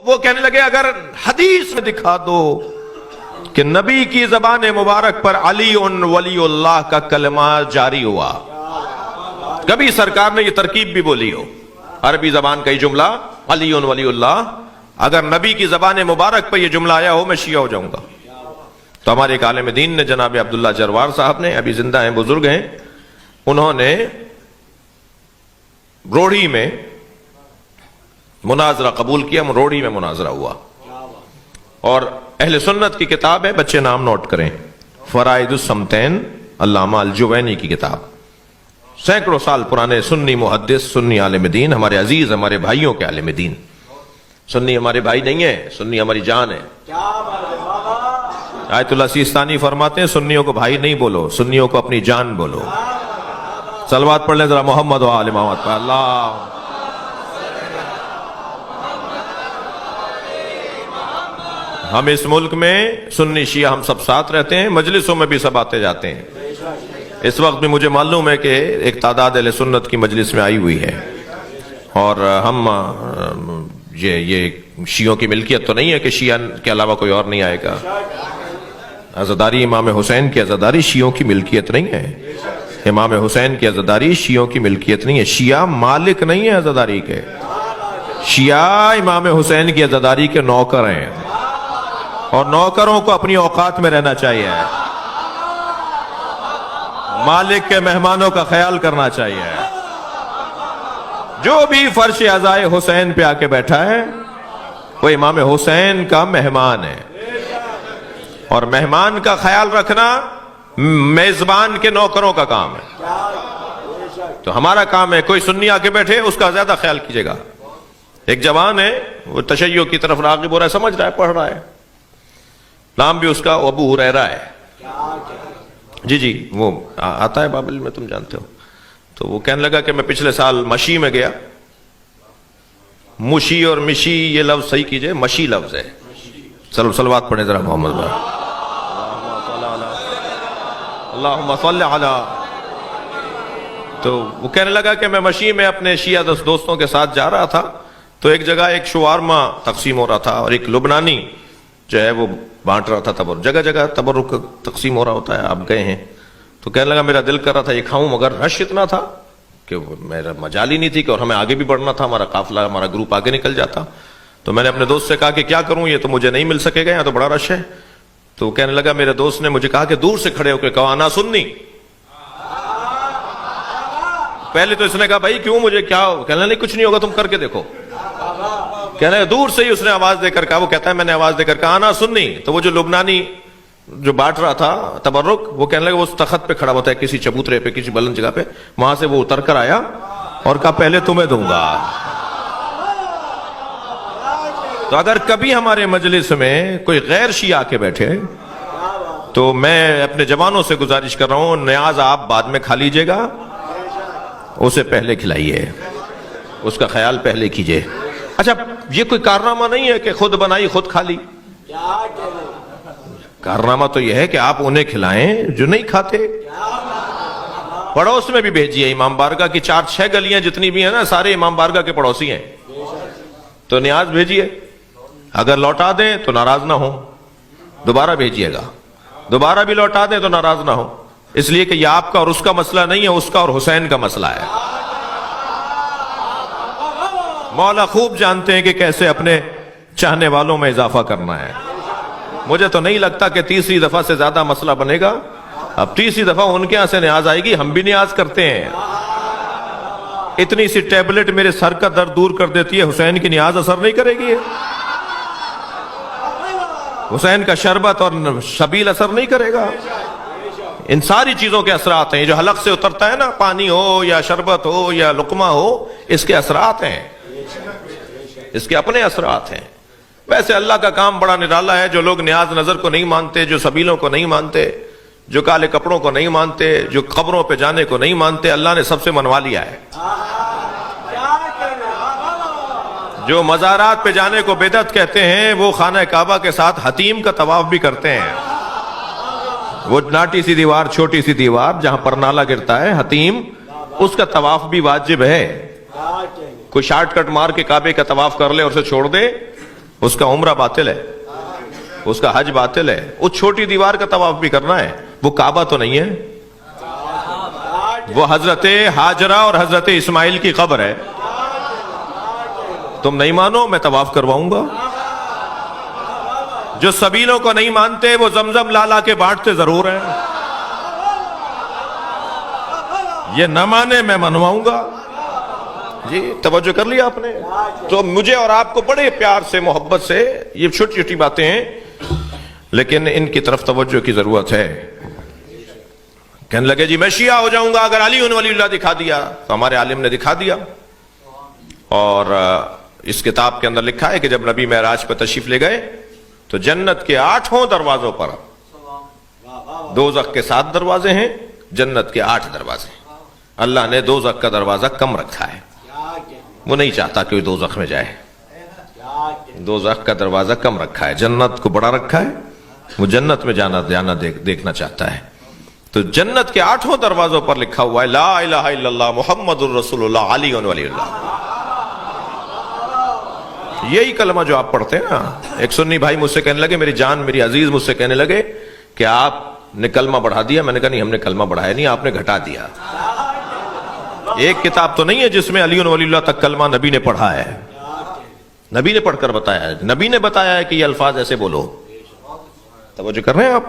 وہ کہنے لگے اگر حدیث میں دکھا دو کہ نبی کی زبان مبارک پر علی ولی اللہ کا کلمہ جاری ہوا، کبھی سرکار نے یہ ترکیب بھی بولی ہو، عربی زبان کا یہ جملہ علی ولی اللہ، اگر نبی کی زبان مبارک پر یہ جملہ آیا ہو میں شیعہ ہو جاؤں گا۔ تو ہمارے ایک عالم دین نے جناب عبداللہ جروار صاحب نے، ابھی زندہ ہیں، بزرگ ہیں، انہوں نے روڑی میں مناظرہ قبول کیا، روڑی میں مناظرہ ہوا، اور اہل سنت کی کتاب ہے، بچے نام نوٹ کریں، فرائض السمتین، علامہ الجوینی کی کتاب، سینکڑوں سال پرانے سنی محدث، سنی عالم دین، ہمارے عزیز، ہمارے بھائیوں کے عالم دین۔ سنی ہمارے بھائی نہیں ہیں، سنی ہماری جان ہے۔ آیت اللہ سیستانی فرماتے ہیں سنیوں کو بھائی نہیں بولو، سنیوں کو اپنی جان بولو۔ صلوات پڑھ لیں ذرا محمد و آل محمد پر۔ اللہ ہم اس ملک میں سنی شیعہ ہم سب ساتھ رہتے ہیں، مجلسوں میں بھی سب آتے جاتے ہیں۔ اس وقت بھی مجھے معلوم ہے کہ ایک تعداد اہل سنت کی مجلس میں آئی ہوئی ہے، اور ہم یہ شیعوں کی ملکیت تو نہیں ہے کہ شیعہ کے علاوہ کوئی اور نہیں آئے گا۔ عزاداری امام حسین کی عزاداری شیعوں کی ملکیت نہیں ہے، امام حسین کی عزاداری شیعوں کی ملکیت نہیں ہے، شیعہ مالک نہیں ہے عزاداری کے، شیعہ امام حسین کی عزاداری کے نوکر ہیں، اور نوکروں کو اپنی اوقات میں رہنا چاہیے، مالک کے مہمانوں کا خیال کرنا چاہیے۔ جو بھی فرش عزائے حسین پہ آ کے بیٹھا ہے وہ امام حسین کا مہمان ہے، اور مہمان کا خیال رکھنا میزبان کے نوکروں کا کام ہے۔ تو ہمارا کام ہے کوئی سنی آ کے بیٹھے اس کا زیادہ خیال کیجئے گا۔ ایک جوان ہے وہ تشیع کی طرف راغب ہو رہا ہے، سمجھ رہا ہے، پڑھ رہا ہے، نام بھی اس کا ابو ہریرہ ہے، جی وہ آتا ہے بابل میں، تم جانتے ہو۔ تو وہ کہنے لگا کہ میں پچھلے سال مشی میں گیا، مشی اور مشی یہ لفظ صحیح کیجئے، مشی لفظ ہے، صلوات پڑھیں ذرا محمد بھائی، اللہم صلی علی۔ تو وہ کہنے لگا کہ میں مشی میں اپنے شیعہ دوستوں کے ساتھ جا رہا تھا، تو ایک جگہ ایک شوارما تقسیم ہو رہا تھا، اور ایک لبنانی جو ہے وہ بانٹ رہا تھا تبرک، جگہ جگہ تبرک تقسیم ہو رہا ہوتا ہے، آپ گئے ہیں۔ تو کہنے لگا میرا دل کر رہا تھا یہ کھاؤں، مگر رش اتنا تھا کہ میرا مجال ہی نہیں تھی، کہ اور ہمیں آگے بھی بڑھنا تھا، ہمارا قافلہ، ہمارا گروپ آگے نکل جاتا۔ تو میں نے اپنے دوست سے کہا کہ کیا کروں، یہ تو مجھے نہیں مل سکے گا، یہاں تو بڑا رش ہے۔ تو وہ کہنے لگا، میرے دوست نے مجھے کہا کہ دور سے کھڑے ہو کے کہا انا سنی۔ پہلے تو اس نے کہا بھائی کیوں، مجھے کیا، کہنے لگا نہیں کچھ نہیں ہوگا، تم کر کے دیکھو۔ کہنے لگا دور سے ہی اس نے آواز دے کر کہا، وہ کہتا ہے میں نے آواز دے کر کہا انا سنی۔ تو وہ جو لبنانی جو بانٹ رہا تھا تبرک، وہ کہنے لگا وہ اس تخت پہ کھڑا ہوتا ہے کسی چبوترے پہ، کسی بلند جگہ پہ، وہاں سے وہ اتر کر آیا اور کہا پہلے تمہیں دوں گا۔ تو اگر کبھی ہمارے مجلس میں کوئی غیر شیعہ آ کے بیٹھے تو میں اپنے جوانوں سے گزارش کر رہا ہوں، نیاز آپ بعد میں کھا لیجئے گا، اسے پہلے کھلائیے، اس کا خیال پہلے کیجئے۔ اچھا یہ کوئی کارنامہ نہیں ہے کہ خود بنائی خود کھا لی، کارنامہ تو یہ ہے کہ آپ انہیں کھلائیں جو نہیں کھاتے۔ پڑوس میں بھی بھیجیے، امام بارگاہ کی 4-6 گلیاں جتنی بھی ہیں نا، سارے امام بارگاہ کے پڑوسی ہیں، تو نیاز بھیجیے، اگر لوٹا دیں تو ناراض نہ ہو، دوبارہ بھیجیے گا، دوبارہ بھی لوٹا دیں تو ناراض نہ ہو، اس لیے کہ یہ آپ کا اور اس کا مسئلہ نہیں ہے، اس کا اور حسین کا مسئلہ ہے۔ مولا خوب جانتے ہیں کہ کیسے اپنے چاہنے والوں میں اضافہ کرنا ہے۔ مجھے تو نہیں لگتا کہ تیسری دفعہ سے زیادہ مسئلہ بنے گا، اب تیسری دفعہ ان کے یہاں سے نیاز آئے گی، ہم بھی نیاز کرتے ہیں۔ اتنی سی ٹیبلٹ میرے سر کا درد دور کر دیتی ہے، حسین کی نیاز اثر نہیں کرے گی؟ حسین کا شربت اور شبیل اثر نہیں کرے گا؟ ان ساری چیزوں کے اثرات ہیں، یہ جو حلق سے اترتا ہے نا، پانی ہو یا شربت ہو یا لقمہ ہو، اس کے اثرات ہیں، اس کے اپنے اثرات ہیں۔ ویسے اللہ کا کام بڑا نرالا ہے، جو لوگ نیاز نظر کو نہیں مانتے، جو سبیلوں کو نہیں مانتے، جو کالے کپڑوں کو نہیں مانتے، جو قبروں پہ جانے کو نہیں مانتے، اللہ نے سب سے منوا لیا ہے۔ جو مزارات پہ جانے کو بدعت کہتے ہیں، وہ خانہ کعبہ کے ساتھ حتیم کا طواف بھی کرتے ہیں۔ وہ ناٹی سی دیوار، چھوٹی سی دیوار جہاں پر نالا گرتا ہے، حتیم، اس کا طواف بھی واجب ہے۔ کوئی شارٹ کٹ مار کے کعبے کا طواف کر لے اور اسے چھوڑ دے اس کا عمرہ باطل ہے، اس کا حج باطل ہے. اس چھوٹی دیوار کا طواف بھی کرنا ہے، وہ کعبہ تو نہیں ہے، وہ حضرت ہاجرہ اور حضرت اسماعیل کی قبر ہے. تم نہیں مانو، میں طواف کرواؤں گا. جو سبیلوں کو نہیں مانتے وہ زمزم لالا کے بانٹتے ضرور ہیں. یہ نہ مانے میں منواؤں گا. جی توجہ کر لیا آپ نے؟ تو مجھے اور آپ کو بڑے پیار سے محبت سے یہ چھوٹی چھوٹی باتیں ہیں، لیکن ان کی طرف توجہ کی ضرورت ہے. کہنے لگے جی میں شیعہ ہو جاؤں گا اگر علی ولی اللہ دکھا دیا. تو ہمارے عالم نے دکھا دیا، اور اس کتاب کے اندر لکھا ہے کہ جب نبی معراج پہ تشریف لے گئے تو جنت کے 8 دروازوں پر، دوزخ کے 7 دروازے ہیں، جنت کے 8 دروازے ہیں. اللہ نے دوزخ کا دروازہ کم رکھا ہے، وہ نہیں چاہتا کہ وہ دوزخ میں جائے. دوزخ کا دروازہ کم رکھا ہے، جنت کو بڑا رکھا ہے، وہ جنت میں جانا دیکھنا چاہتا ہے. تو جنت کے 8 دروازوں پر لکھا ہوا ہے لا الہ الا اللہ محمد الرسول اللہ علی ولی اللہ. یہی کلمہ جو آپ پڑھتے ہیں نا. ایک سنی بھائی مجھ سے کہنے لگے، میری جان میری عزیز مجھ سے کہنے لگے کہ آپ نے کلمہ بڑھا دیا. میں نے کہا نہیں، ہم نے کلمہ بڑھایا نہیں، آپ نے گھٹا دیا. ایک کتاب تو نہیں ہے جس میں علی ولی اللہ تک کلمہ نبی نے پڑھا ہے، نبی نے پڑھ کر بتایا ہے، نبی نے بتایا ہے کہ یہ الفاظ ایسے بولو. توجہ کر رہے ہیں آپ؟